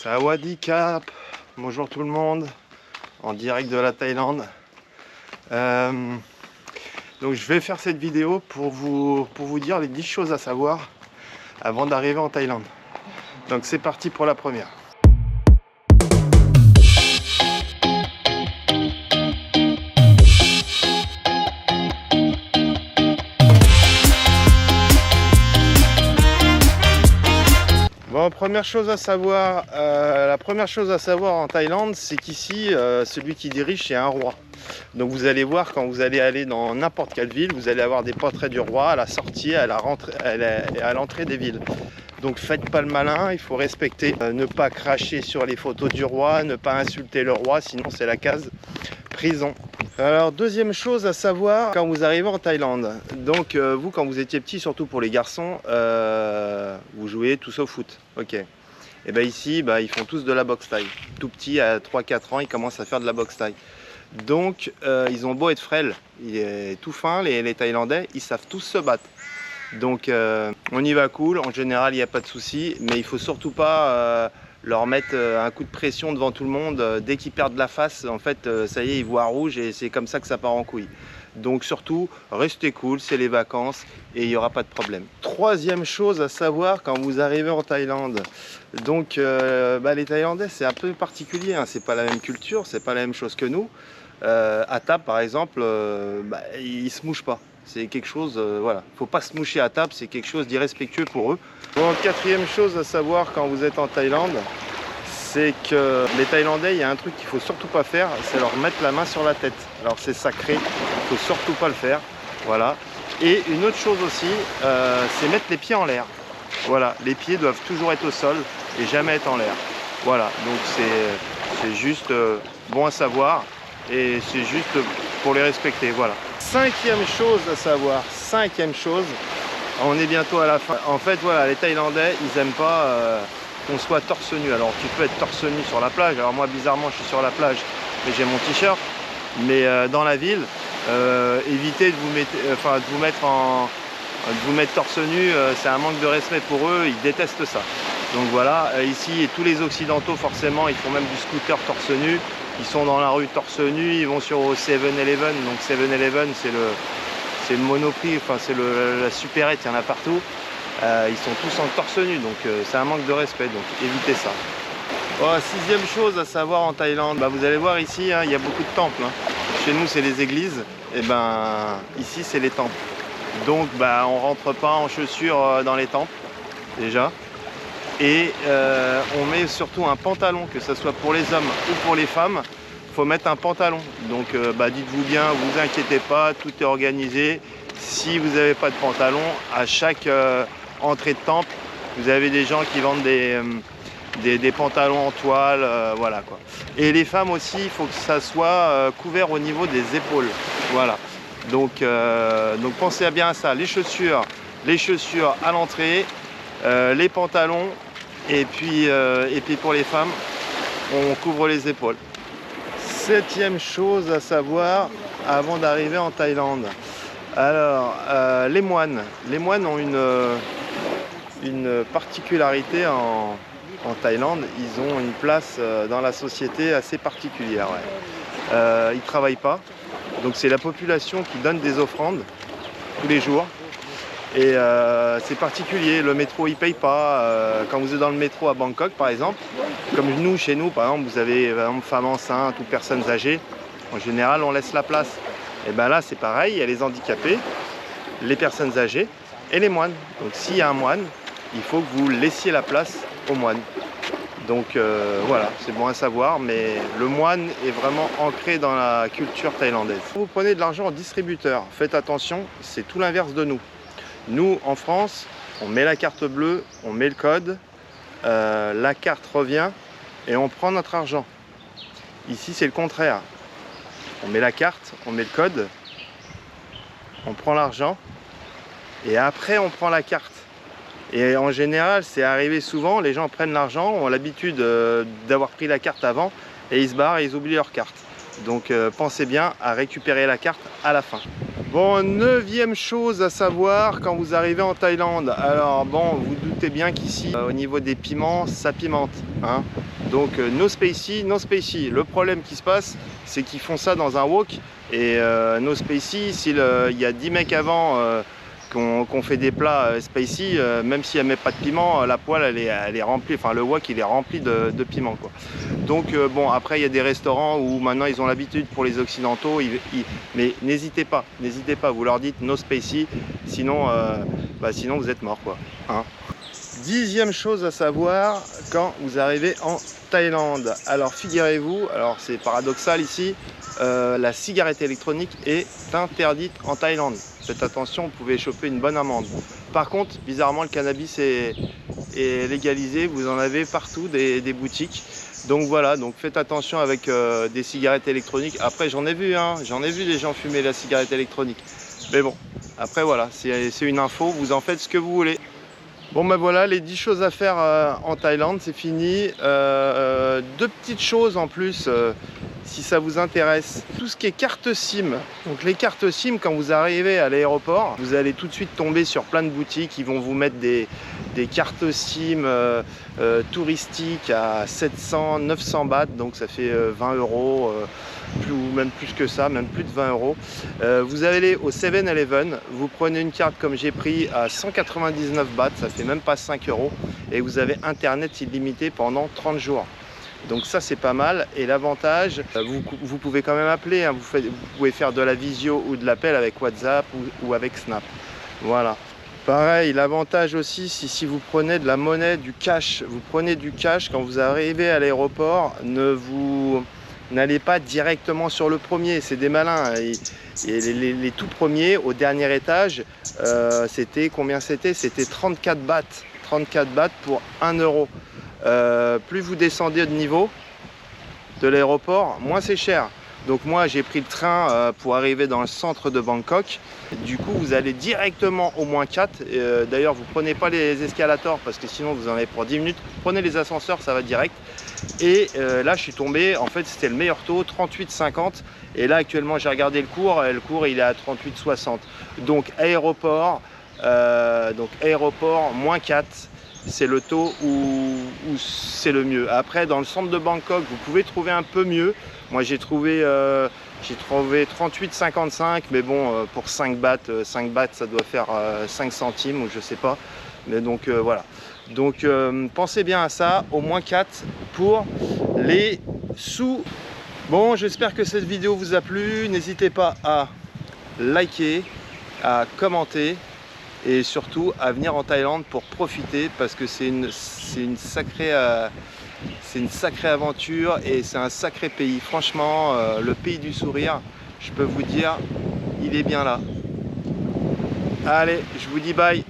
Sawadee Krap, bonjour tout le monde, en direct de la Thaïlande. Donc je vais faire cette vidéo pour vous dire les 10 choses à savoir avant d'arriver en Thaïlande. Donc c'est parti pour la première. Bon, première chose à savoir, la première chose à savoir en Thaïlande, c'est qu'ici, celui qui dirige, c'est un roi. Donc vous allez voir, quand vous allez aller dans n'importe quelle ville, vous allez avoir des portraits du roi à la sortie, à l'entrée des villes. Donc faites pas le malin, il faut respecter, ne pas cracher sur les photos du roi, ne pas insulter le roi, sinon c'est la case prison. Alors deuxième chose à savoir quand vous arrivez en Thaïlande, donc vous quand vous étiez petit, surtout pour les garçons, vous jouez tous au foot, ok. Et bien ici, ils font tous de la boxe thaï. Tout petit, à 3-4 ans, ils commencent à faire de la boxe thaï. Donc ils ont beau être frêles, il est tout fin, les Thaïlandais, ils savent tous se battre. Donc on y va cool, en général il n'y a pas de souci, mais il faut surtout pas leur mettre un coup de pression devant tout le monde. Dès qu'ils perdent la face, en fait, ça y est, ils voient rouge et c'est comme ça que ça part en couille. Donc surtout, restez cool, c'est les vacances et il n'y aura pas de problème. Troisième chose à savoir quand vous arrivez en Thaïlande. Donc les Thaïlandais, c'est un peu particulier, hein. C'est pas la même culture, c'est pas la même chose que nous. À table, par exemple, ils se mouchent pas. C'est quelque chose, voilà, faut pas se moucher à table, c'est quelque chose d'irrespectueux pour eux. Bon, quatrième chose à savoir quand vous êtes en Thaïlande, c'est que les Thaïlandais, il y a un truc qu'il faut surtout pas faire, c'est leur mettre la main sur la tête. Alors c'est sacré, il faut surtout pas le faire, voilà. Et une autre chose aussi, c'est mettre les pieds en l'air. Voilà, les pieds doivent toujours être au sol et jamais être en l'air. Voilà, donc c'est juste bon à savoir et c'est juste pour les respecter, voilà. Cinquième chose à savoir, on est bientôt à la fin. En fait, voilà, les Thaïlandais, ils aiment pas qu'on soit torse nu. Alors, tu peux être torse nu sur la plage. Alors moi, bizarrement, je suis sur la plage, mais j'ai mon t-shirt. Mais dans la ville, évitez de vous mettre torse nu. C'est un manque de respect pour eux. Ils détestent ça. Donc voilà, ici, et tous les Occidentaux, forcément, ils font même du scooter torse nu. Ils sont dans la rue torse nu, ils vont sur 7-Eleven. Donc 7-Eleven, c'est le Monoprix, enfin c'est la supérette, il y en a partout. Ils sont tous en torse nu, donc c'est un manque de respect, donc évitez ça. Bon, sixième chose à savoir en Thaïlande, vous allez voir ici, hein, il y a beaucoup de temples. Hein. Chez nous, c'est les églises, et ici, c'est les temples. Donc on rentre pas en chaussures dans les temples, déjà. Et on met surtout un pantalon, que ce soit pour les hommes ou pour les femmes, il faut mettre un pantalon. Donc dites-vous bien, vous inquiétez pas, tout est organisé. Si vous n'avez pas de pantalon, à chaque entrée de temple, vous avez des gens qui vendent des pantalons en toile, voilà quoi. Et les femmes aussi, il faut que ça soit couvert au niveau des épaules, voilà. Donc pensez bien à ça, les chaussures à l'entrée, les pantalons, et puis pour les femmes, on couvre les épaules. Septième chose à savoir avant d'arriver en Thaïlande. Alors, les moines ont une particularité en Thaïlande. Ils ont une place dans la société assez particulière. Ouais. Ils ne travaillent pas, donc c'est la population qui donne des offrandes tous les jours. Et c'est particulier, le métro il paye pas. Quand vous êtes dans le métro à Bangkok par exemple, comme nous, chez nous par exemple, vous avez femmes enceintes ou personnes âgées, en général on laisse la place. Et là c'est pareil, il y a les handicapés, les personnes âgées et les moines. Donc s'il y a un moine, il faut que vous laissiez la place au moine. Donc voilà, c'est bon à savoir, mais le moine est vraiment ancré dans la culture thaïlandaise. Vous prenez de l'argent en distributeur, faites attention, c'est tout l'inverse de nous. Nous, en France, on met la carte bleue, on met le code, la carte revient et on prend notre argent. Ici, c'est le contraire. On met la carte, on met le code, on prend l'argent et après, on prend la carte. Et en général, c'est arrivé souvent, les gens prennent l'argent, ont l'habitude d'avoir pris la carte avant et ils se barrent et ils oublient leur carte. Donc pensez bien à récupérer la carte à la fin. Bon, 9e chose à savoir quand vous arrivez en Thaïlande. Alors bon, vous doutez bien qu'ici, au niveau des piments, ça pimente, hein. Donc no spicy, no spicy. Le problème qui se passe, c'est qu'ils font ça dans un wok. Et no spicy, s'il y a 10 mecs avant qu'on fait des plats spicy, même si elle met pas de piment, la poêle elle est remplie, enfin le wok il est rempli de piment, quoi. Donc bon, après il y a des restaurants où maintenant ils ont l'habitude pour les occidentaux, mais n'hésitez pas, vous leur dites no spicy, sinon, sinon vous êtes mort, quoi, hein. 10e chose à savoir quand vous arrivez en Thaïlande. Alors figurez-vous, alors c'est paradoxal ici, la cigarette électronique est interdite en Thaïlande. Faites attention, vous pouvez choper une bonne amende. Par contre, bizarrement, le cannabis est légalisé, vous en avez partout des boutiques. Donc voilà, donc faites attention avec des cigarettes électroniques. Après, j'en ai vu des gens fumer la cigarette électronique. Mais bon, après voilà, c'est une info, vous en faites ce que vous voulez. Bon ben voilà, les 10 choses à faire en Thaïlande, c'est fini. 2 petites choses en plus, si ça vous intéresse. Tout ce qui est carte SIM. Donc les cartes SIM, quand vous arrivez à l'aéroport, vous allez tout de suite tomber sur plein de boutiques. Ils vont vous mettre des cartes SIM touristiques à 700, 900 bahts. Donc ça fait 20 €. Ou même plus que ça, même plus de 20 €. Vous allez au 7-Eleven, vous prenez une carte comme j'ai pris à 199 bahts, ça fait même pas 5 € et vous avez internet illimité pendant 30 jours. Donc ça c'est pas mal, et l'avantage, vous pouvez quand même appeler, hein, vous pouvez faire de la visio ou de l'appel avec WhatsApp ou avec Snap. Voilà. Pareil, l'avantage aussi, si vous prenez de la monnaie, du cash, vous prenez du cash quand vous arrivez à l'aéroport, n'allez pas directement sur le premier, c'est des malins. Et les tout premiers, au dernier étage, c'était combien c'était? C'était 34 bahts. 34 bahts pour 1 €. Plus vous descendez de niveau de l'aéroport, moins c'est cher. Donc moi j'ai pris le train pour arriver dans le centre de Bangkok. Du coup vous allez directement au -4. D'ailleurs vous prenez pas les escalators parce que sinon vous en avez pour 10 minutes. Prenez les ascenseurs, ça va direct. Et là je suis tombé, en fait c'était le meilleur taux, 38,50. Et là actuellement j'ai regardé le cours il est à 38,60. Donc aéroport, -4. C'est le taux où c'est le mieux. Après, dans le centre de Bangkok, vous pouvez trouver un peu mieux. Moi, j'ai trouvé 38,55, mais bon, pour 5 bahts, ça doit faire 5 centimes ou je sais pas. Mais donc voilà. Donc pensez bien à ça, au -4 pour les sous. Bon, j'espère que cette vidéo vous a plu. N'hésitez pas à liker, à commenter. Et surtout à venir en Thaïlande pour profiter, parce que c'est une sacrée aventure et c'est un sacré pays. Franchement, le pays du sourire, je peux vous dire, il est bien là. Allez, je vous dis bye.